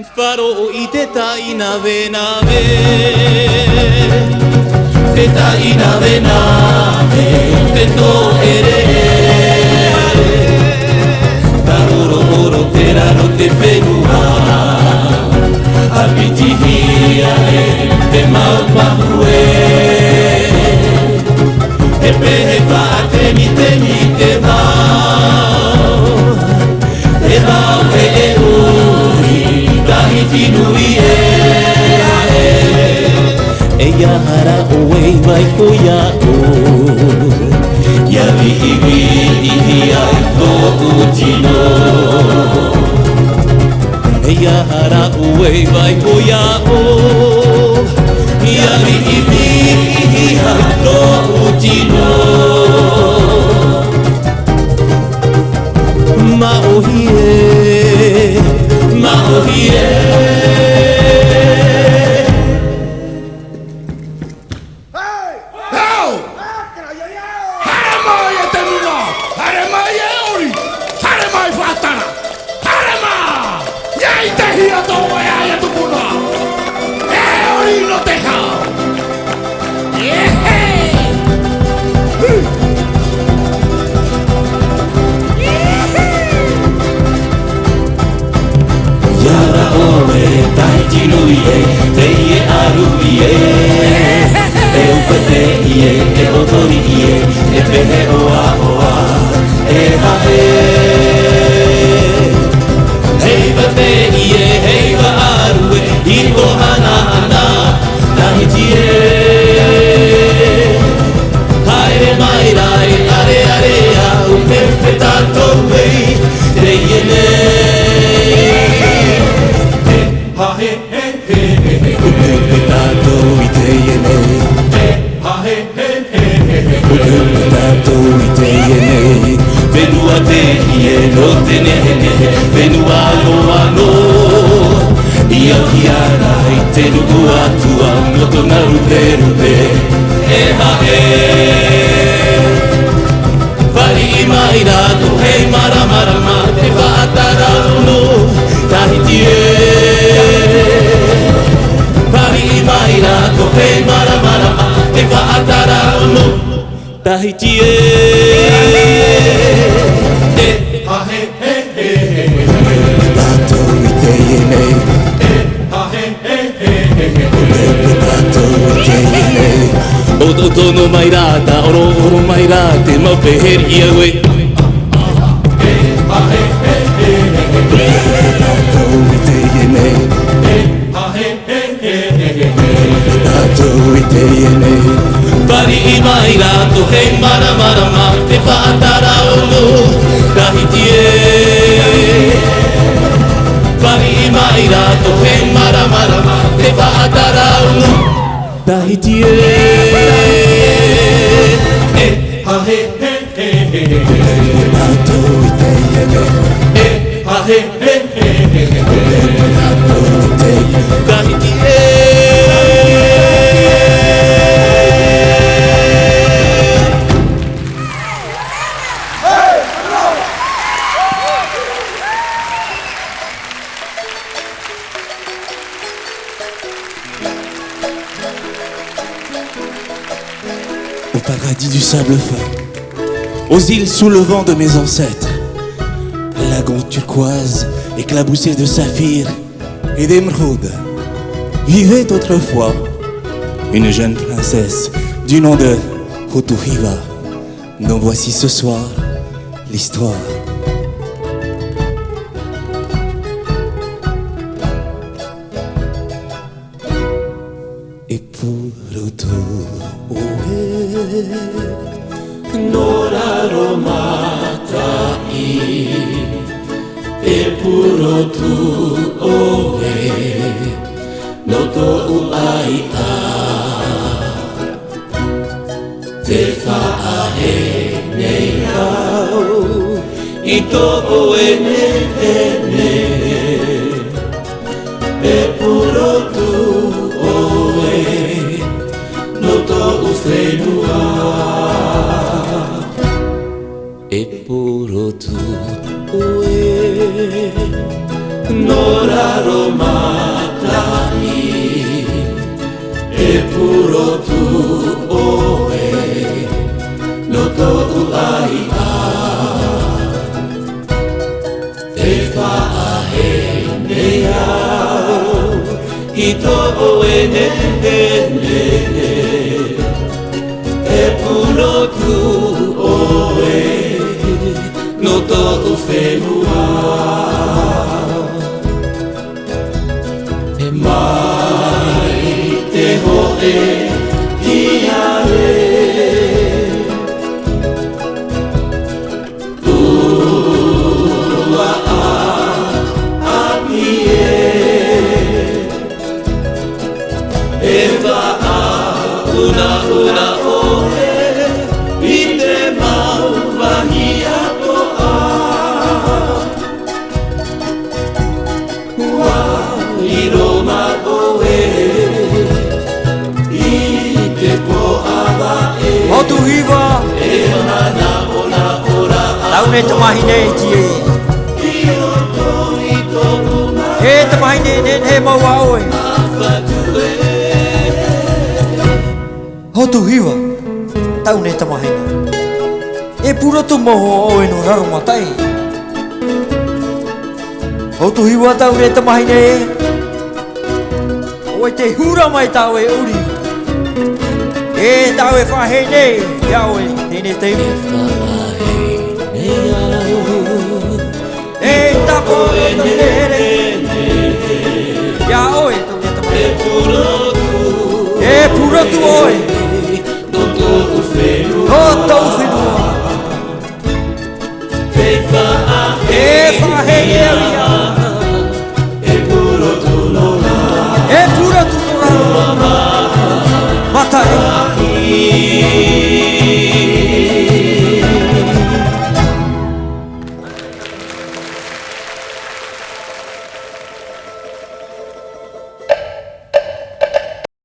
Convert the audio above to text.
Faro i te tai nave nave, te tai nave nave, te to ere. Taroro oro te raro te whenua, apiti hia e te mau mahue. E pehe wha temi temi te mau, e mau he e ui. Tahiti nui e yahara oe vai ko ya o yavi iwi ihi ai ko utino e yahara oe vai ko ya o yavi iwi ihi ai ko utino Maohie Maohie Teie aruie, e upate ie, e otori ie, e pehe oa oa, e hahe. Heiva te ie, heiva arue, hiko hana hana, tahiti e. Haere mai rai, are are a, upepe tatou wei, teie nei. Hahe he. Upepe tatou I teie nei Upepe tatou I teie nei Whenua te hie no te nehene Whenua loa no Ia ki ana I te nuku atua No tona rupe rupe E hahe Whari I mai rato Hei mara mara ma Te whaatara no Tahiti Pari mai rato, hei mara mara ma, te whaatara no Tahiti e hahe he he he he Tatou I teie nei hahe he he he he Tatou I teie nei O tono mai rata, oro oro mai rata, mau peheri ia we hahe he he he he Tatou I teie nei Tatou I teie nei Pari I mai rato, hei mara mara ma Te whaatara ono, Tahiti e Pari I mai rato, hei mara mara ma Te whaatara ono, Tahiti e hahe he he he he Tatou I teie nei hahe he he he he Tatou I teie Tahiti e Au paradis du sable fin, aux îles sous le vent de mes ancêtres, lagons turquoise éclaboussés de saphir et d'émeraude, vivait autrefois une jeune princesse du nom de Hotuhiva, dont voici ce soir l'histoire. E puro tu Noraro matai E puro tu oe No to ai a Te whaahe nei au I to oe ne ne E puro tu oe No to whenua E puro tu oe Noraro matai e puro tu oe no to'u ai a e whaahe nei au I to'o e ne e puro tu oe no to'u whenua e mai te hoe hiare ua a pie e waa una oe I te mau wahi ato a ua I roma oe I te poawa e Hotu hiwa e mana ona ora a Taune tamahine tie I roto I toku mai He tamahine nen he maua oe Awhatue Hotu hiwa Taune tamahine E pura tu moho oe no raro matai Hotu hiwa taune tamahine Oe te hura mai tau e uri E tau e whahe nei Ia oe tene teimi E tapo e tere Ia oe taune tamahine E pura tu oe no to'u whenua No tau whenua e whaahe E whahe ia